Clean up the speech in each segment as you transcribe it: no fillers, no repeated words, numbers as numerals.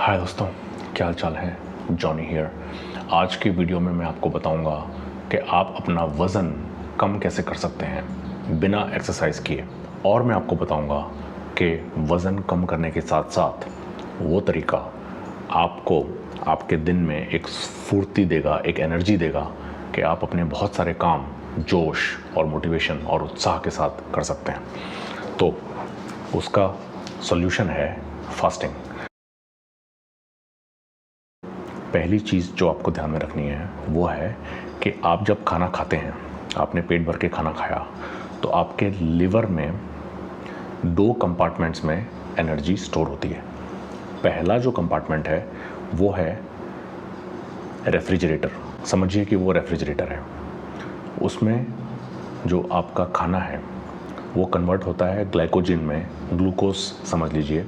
हाय दोस्तों, क्या हाल चाल है। Johnny here. आज की वीडियो में मैं आपको बताऊंगा कि आप अपना वज़न कम कैसे कर सकते हैं बिना एक्सरसाइज किए। और मैं आपको बताऊंगा कि वज़न कम करने के साथ साथ वो तरीका आपको आपके दिन में एक स्फूर्ति देगा, एक एनर्जी देगा कि आप अपने बहुत सारे काम जोश और मोटिवेशन और उत्साह के साथ कर सकते हैं। तो उसका सॉल्यूशन है फास्टिंग। पहली चीज़ जो आपको ध्यान में रखनी है वो है कि आप जब खाना खाते हैं, आपने पेट भर के खाना खाया, तो आपके लिवर में दो कंपार्टमेंट्स में एनर्जी स्टोर होती है। पहला जो कंपार्टमेंट है वो है रेफ्रिजरेटर। समझिए कि वो रेफ्रिजरेटर है। उसमें जो आपका खाना है वो कन्वर्ट होता है ग्लाइकोजन में, ग्लूकोज समझ लीजिए,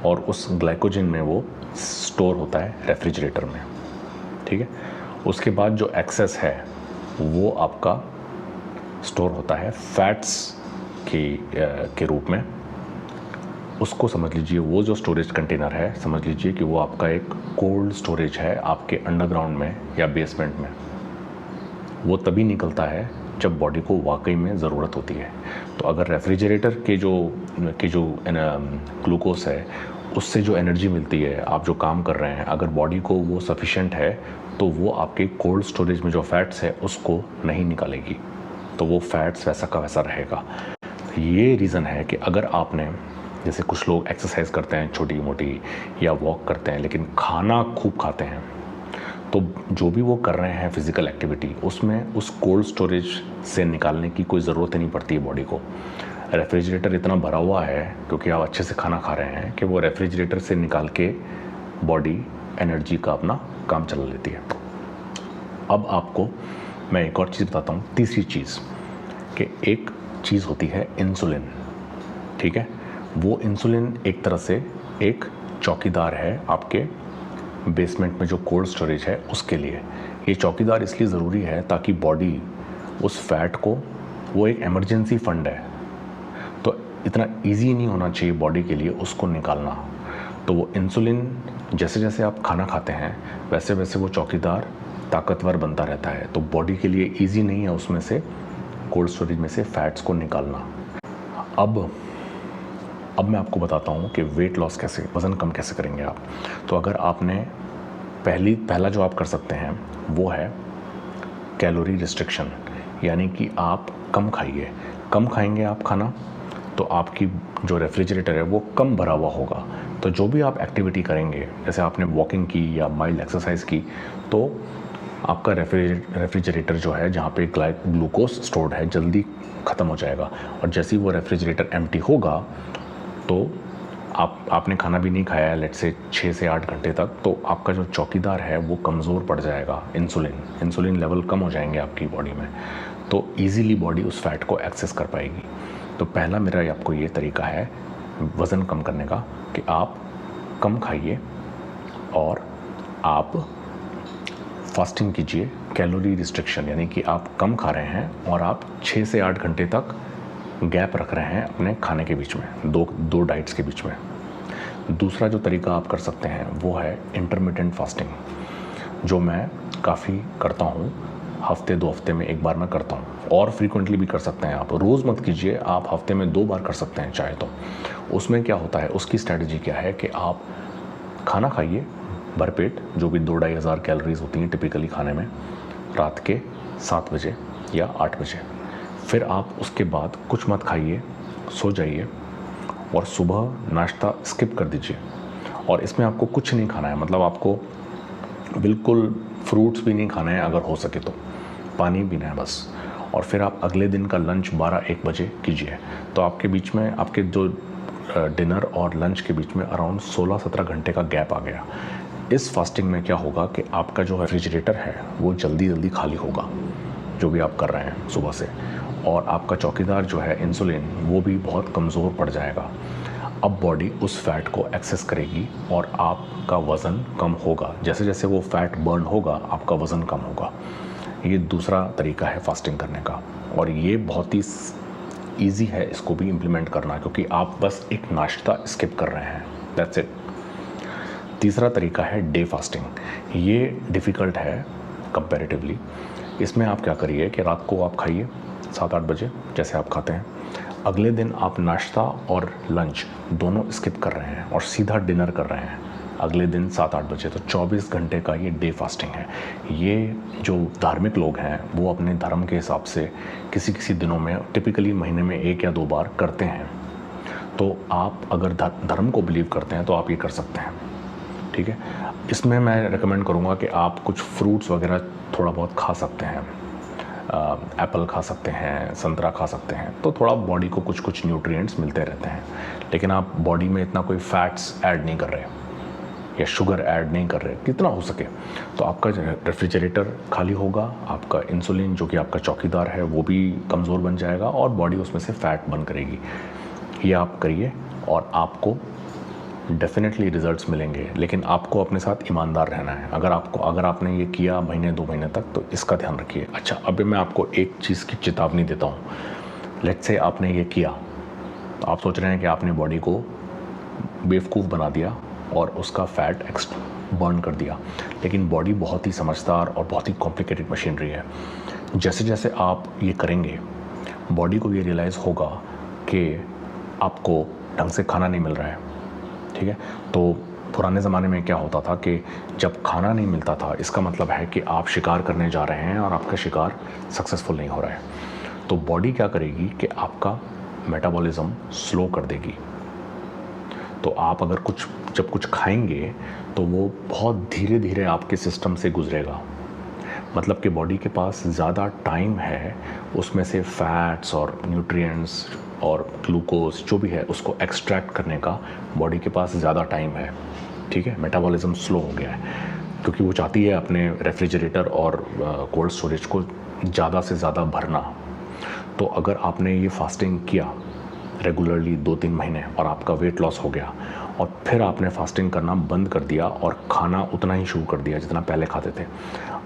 और उस ग्लाइकोजन में वो स्टोर होता है रेफ्रिजरेटर में। ठीक है। उसके बाद जो एक्सेस है वो आपका स्टोर होता है फैट्स के रूप में। उसको समझ लीजिए, वो जो स्टोरेज कंटेनर है, समझ लीजिए कि वो आपका एक कोल्ड स्टोरेज है आपके अंडरग्राउंड में या बेसमेंट में। वो तभी निकलता है जब बॉडी को वाकई में ज़रूरत होती है। तो अगर रेफ्रिजरेटर के जो ग्लूकोज है उससे जो एनर्जी मिलती है, आप जो काम कर रहे हैं, अगर बॉडी को वो सफिशेंट है तो वो आपके कोल्ड स्टोरेज में जो फैट्स है उसको नहीं निकालेगी, तो वो फैट्स वैसा का वैसा रहेगा। ये रीज़न है कि अगर आपने, जैसे कुछ लोग एक्सरसाइज करते हैं छोटी मोटी या वॉक करते हैं, लेकिन खाना खूब खाते हैं, तो जो भी वो कर रहे हैं फिज़िकल एक्टिविटी, उसमें उस कोल्ड स्टोरेज से निकालने की कोई ज़रूरत ही नहीं पड़ती है बॉडी को। रेफ्रिजरेटर इतना भरा हुआ है क्योंकि आप अच्छे से खाना खा रहे हैं कि वो रेफ्रिजरेटर से निकाल के बॉडी एनर्जी का अपना काम चला लेती है। अब आपको मैं एक और चीज़ बताता हूँ, तीसरी चीज़, कि एक चीज़ होती है इंसुलिन। ठीक है। वो इंसुलिन एक तरह से एक चौकीदार है आपके बेसमेंट में जो कोल्ड स्टोरेज है उसके लिए। ये चौकीदार इसलिए ज़रूरी है ताकि बॉडी उस फैट को, वो एक इमरजेंसी फंड है, तो इतना इजी नहीं होना चाहिए बॉडी के लिए उसको निकालना। तो वो इंसुलिन, जैसे जैसे आप खाना खाते हैं वैसे वैसे वो चौकीदार ताकतवर बनता रहता है, तो बॉडी के लिए इजी नहीं है उसमें से, कोल्ड स्टोरेज में से फैट्स को निकालना। अब मैं आपको बताता हूँ कि वेट लॉस कैसे, वज़न कम कैसे करेंगे आप। तो अगर आपने पहला जो आप कर सकते हैं वो है कैलोरी रिस्ट्रिक्शन, यानी कि आप कम खाइए। कम खाएंगे आप खाना तो आपकी जो रेफ्रिजरेटर है वो कम भरा हुआ होगा। तो जो भी आप एक्टिविटी करेंगे, जैसे आपने वॉकिंग की या माइल्ड एक्सरसाइज की, तो आपका रेफ्रिजरेटर जो है, जहाँ पे ग्लूकोज स्टोर्ड है, जल्दी ख़त्म हो जाएगा। और जैसे ही वो रेफ्रिजरेटर एम्प्टी होगा तो आपने खाना भी नहीं खाया है लेट्स से 6 से 8 घंटे तक, तो आपका जो चौकीदार है वो कमज़ोर पड़ जाएगा। इंसुलिन लेवल कम हो जाएंगे आपकी बॉडी में, तो ईज़िली बॉडी उस फैट को एक्सेस कर पाएगी। तो पहला मेरा आपको ये तरीका है वज़न कम करने का कि आप कम खाइए और आप फास्टिंग कीजिए, कैलोरी रिस्ट्रिक्शन, यानी कि आप कम खा रहे हैं और आप 6 से 8 घंटे तक गैप रख रहे हैं अपने खाने के बीच में, दो डाइट्स के बीच में। दूसरा जो तरीका आप कर सकते हैं वो है इंटरमिटेंट फास्टिंग, जो मैं काफ़ी करता हूँ। हफ्ते 2 हफ्ते में एक बार मैं करता हूँ, और फ्रीक्वेंटली भी कर सकते हैं आप। रोज़ मत कीजिए, आप हफ्ते में 2 बार कर सकते हैं चाहे तो। उसमें क्या होता है, उसकी स्ट्रैटेजी क्या है कि आप खाना खाइए भरपेट, जो भी 2-2,500 कैलोरीज होती हैं टिपिकली खाने में, रात के 7 बजे या 8 बजे। फिर आप उसके बाद कुछ मत खाइए, सो जाइए, और सुबह नाश्ता स्किप कर दीजिए। और इसमें आपको कुछ नहीं खाना है, मतलब आपको बिल्कुल फ्रूट्स भी नहीं खाना है, अगर हो सके तो पानी पीना है बस। और फिर आप अगले दिन का लंच 12-1 बजे कीजिए। तो आपके बीच में, आपके जो डिनर और लंच के बीच में अराउंड 16-17 घंटे का गैप आ गया। इस फास्टिंग में क्या होगा कि आपका जो रेफ्रिजरेटर है वो जल्दी जल्दी खाली होगा, जो भी आप कर रहे हैं सुबह से, और आपका चौकीदार जो है इंसुलिन वो भी बहुत कमज़ोर पड़ जाएगा। अब बॉडी उस फैट को एक्सेस करेगी और आपका वज़न कम होगा। जैसे जैसे वो फैट बर्न होगा आपका वज़न कम होगा। ये दूसरा तरीका है फास्टिंग करने का, और ये बहुत ही ईजी है इसको भी इम्प्लीमेंट करना, क्योंकि आप बस एक नाश्ता स्किप कर रहे हैं, दैट्स इट। तीसरा तरीका है डे फास्टिंग। ये डिफ़िकल्ट है कंपैरेटिवली। इसमें आप क्या करिए कि रात को आप खाइए 7-8 बजे जैसे आप खाते हैं, अगले दिन आप नाश्ता और लंच दोनों स्किप कर रहे हैं और सीधा डिनर कर रहे हैं अगले दिन 7-8 बजे, तो 24 घंटे का ये डे फास्टिंग है। ये जो धार्मिक लोग हैं वो अपने धर्म के हिसाब से किसी किसी दिनों में, टिपिकली महीने में 1 या 2 बार करते हैं। तो आप अगर धर्म को बिलीव करते हैं तो आप ये कर सकते हैं, ठीक है। इसमें मैं रिकमेंड करूँगा कि आप कुछ फ्रूट्स वगैरह थोड़ा बहुत खा सकते हैं, एप्पल खा सकते हैं, संतरा खा सकते हैं, तो थोड़ा बॉडी को कुछ कुछ न्यूट्रिएंट्स मिलते रहते हैं। लेकिन आप बॉडी में इतना कोई फैट्स ऐड नहीं कर रहे या शुगर ऐड नहीं कर रहे, कितना हो सके। तो आपका रेफ्रिजरेटर खाली होगा, आपका इंसुलिन जो कि आपका चौकीदार है वो भी कमज़ोर बन जाएगा और बॉडी उसमें से फ़ैट बर्न करेगी। ये आप करिए और आपको डेफिनेटली रिजल्ट्स मिलेंगे। लेकिन आपको अपने साथ ईमानदार रहना है। अगर आपने ये किया महीने 2 महीने तक तो इसका ध्यान रखिए। अच्छा, अभी मैं आपको एक चीज़ की चेतावनी देता हूँ। लेट्स से आपने ये किया तो आप सोच रहे हैं कि आपने बॉडी को बेवकूफ़ बना दिया और उसका फ़ैट बर्न कर दिया, लेकिन बॉडी बहुत ही समझदार और बहुत ही कॉम्प्लिकेटेड मशीनरी है। जैसे जैसे आप ये करेंगे बॉडी को ये रियलाइज़ होगा कि आपको ढंग से खाना नहीं मिल रहा है, ठीक है। तो पुराने ज़माने में क्या होता था कि जब खाना नहीं मिलता था इसका मतलब है कि आप शिकार करने जा रहे हैं और आपका शिकार सक्सेसफुल नहीं हो रहा है। तो बॉडी क्या करेगी कि आपका मेटाबॉलिज्म स्लो कर देगी। तो आप अगर जब कुछ खाएंगे तो वो बहुत धीरे धीरे आपके सिस्टम से गुजरेगा। मतलब कि बॉडी के पास ज़्यादा टाइम है उसमें से फैट्स और न्यूट्रिएंट्स और ग्लूकोज जो भी है उसको एक्सट्रैक्ट करने का बॉडी के पास ज़्यादा टाइम है, ठीक है। मेटाबॉलिज्म स्लो हो गया है क्योंकि वो चाहती है अपने रेफ्रिजरेटर और कोल्ड स्टोरेज को ज़्यादा से ज़्यादा भरना। तो अगर आपने ये फास्टिंग किया रेगुलरली 2-3 महीने और आपका वेट लॉस हो गया और फिर आपने फास्टिंग करना बंद कर दिया और खाना उतना ही शुरू कर दिया जितना पहले खाते थे,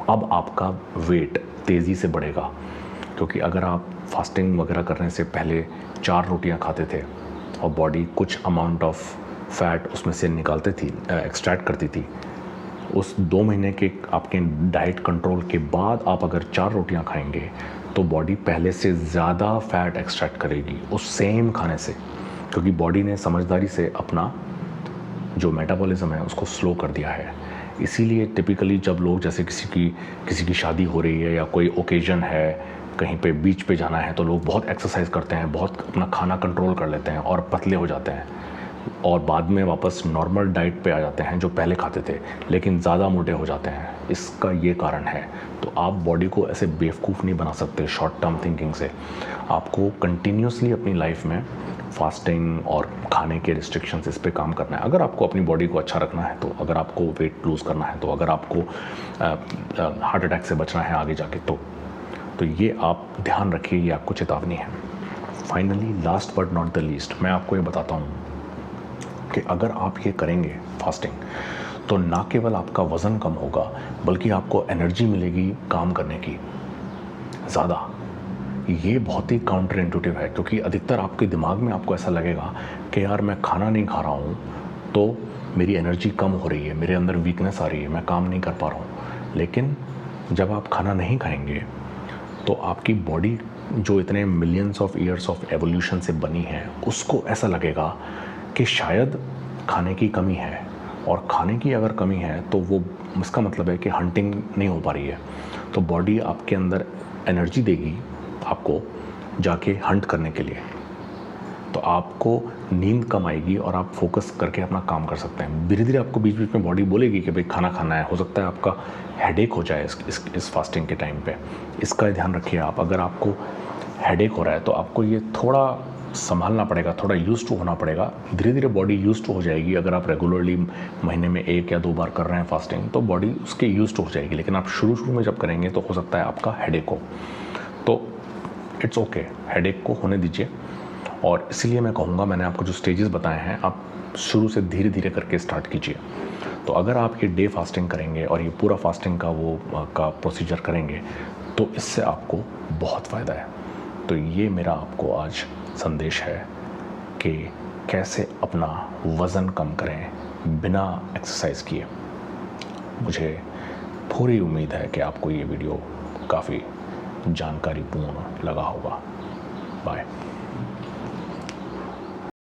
अब आपका वेट तेज़ी से बढ़ेगा। क्योंकि अगर आप फास्टिंग वगैरह करने से पहले 4 रोटियां खाते थे और बॉडी कुछ अमाउंट ऑफ फैट उसमें से निकालती थी, एक्सट्रैक्ट करती थी, उस 2 महीने के आपके डाइट कंट्रोल के बाद आप अगर 4 रोटियां खाएंगे तो बॉडी पहले से ज़्यादा फैट एक्सट्रैक्ट करेगी उस सेम खाने से, क्योंकि बॉडी ने समझदारी से अपना जो मेटाबॉलिज्म है उसको स्लो कर दिया है। इसीलिए टिपिकली जब लोग जैसे किसी की शादी हो रही है या कोई ओकेजन है, कहीं पे बीच पे जाना है, तो लोग बहुत एक्सरसाइज करते हैं, बहुत अपना खाना कंट्रोल कर लेते हैं और पतले हो जाते हैं और बाद में वापस नॉर्मल डाइट पे आ जाते हैं जो पहले खाते थे, लेकिन ज़्यादा मोटे हो जाते हैं। इसका ये कारण है। तो आप बॉडी को ऐसे बेवकूफ़ नहीं बना सकते शॉर्ट टर्म थिंकिंग से। आपको कंटिन्यूसली अपनी लाइफ में फास्टिंग और खाने के रिस्ट्रिक्शंस इस पे काम करना है। अगर आपको अपनी बॉडी को अच्छा रखना है, तो अगर आपको वेट लूज़ करना है, तो अगर आपको हार्ट अटैक से बचना है आगे जाके, तो ये आप ध्यान रखिए, ये आपको चेतावनी है। Finally last but not the least, मैं आपको ये बताता हूँ कि अगर आप ये करेंगे फास्टिंग तो ना केवल आपका वज़न कम होगा बल्कि आपको एनर्जी मिलेगी काम करने की ज़्यादा। ये बहुत ही काउंटर इंट्यूटिव है क्योंकि अधिकतर आपके दिमाग में आपको ऐसा लगेगा कि यार मैं खाना नहीं खा रहा हूँ तो मेरी एनर्जी कम हो रही है, मेरे अंदर वीकनेस आ रही है, मैं काम नहीं कर पा रहा हूँ। लेकिन जब आप खाना नहीं खाएंगे तो आपकी बॉडी जो इतने millions of years of evolution से बनी है उसको ऐसा लगेगा कि शायद खाने की कमी है, और खाने की अगर कमी है तो वो इसका मतलब है कि हंटिंग नहीं हो पा रही है। तो बॉडी आपके अंदर एनर्जी देगी आपको जाके हंट करने के लिए, तो आपको नींद कम आएगी और आप फोकस करके अपना काम कर सकते हैं। धीरे धीरे आपको बीच बीच में बॉडी बोलेगी कि भाई खाना खाना है, हो सकता है आपका हेडेक हो जाए इस फास्टिंग के टाइम पे। इसका ध्यान रखिए आप। अगर आपको हेडेक हो रहा है तो आपको ये थोड़ा संभालना पड़ेगा, थोड़ा यूज़ टू होना पड़ेगा। धीरे धीरे बॉडी यूज़ टू हो जाएगी। अगर आप रेगुलरली महीने में 1 या 2 बार कर रहे हैं फास्टिंग तो बॉडी उसके यूज़ टू हो जाएगी। लेकिन आप शुरू में जब करेंगे तो हो सकता है आपका हेडेक हो, तो इट्स ओके, हेडेक को होने दीजिए। और इसलिए मैं कहूँगा, मैंने आपको जो स्टेजेस बताए हैं आप शुरू से धीरे धीरे करके स्टार्ट कीजिए। तो अगर आप ये डे फास्टिंग करेंगे और ये पूरा फास्टिंग का प्रोसीजर करेंगे तो इससे आपको बहुत फ़ायदा है। तो ये मेरा आपको आज संदेश है कि कैसे अपना वज़न कम करें बिना एक्सरसाइज किए। मुझे पूरी उम्मीद है कि आपको ये वीडियो काफ़ी जानकारीपूर्ण लगा होगा। बाय।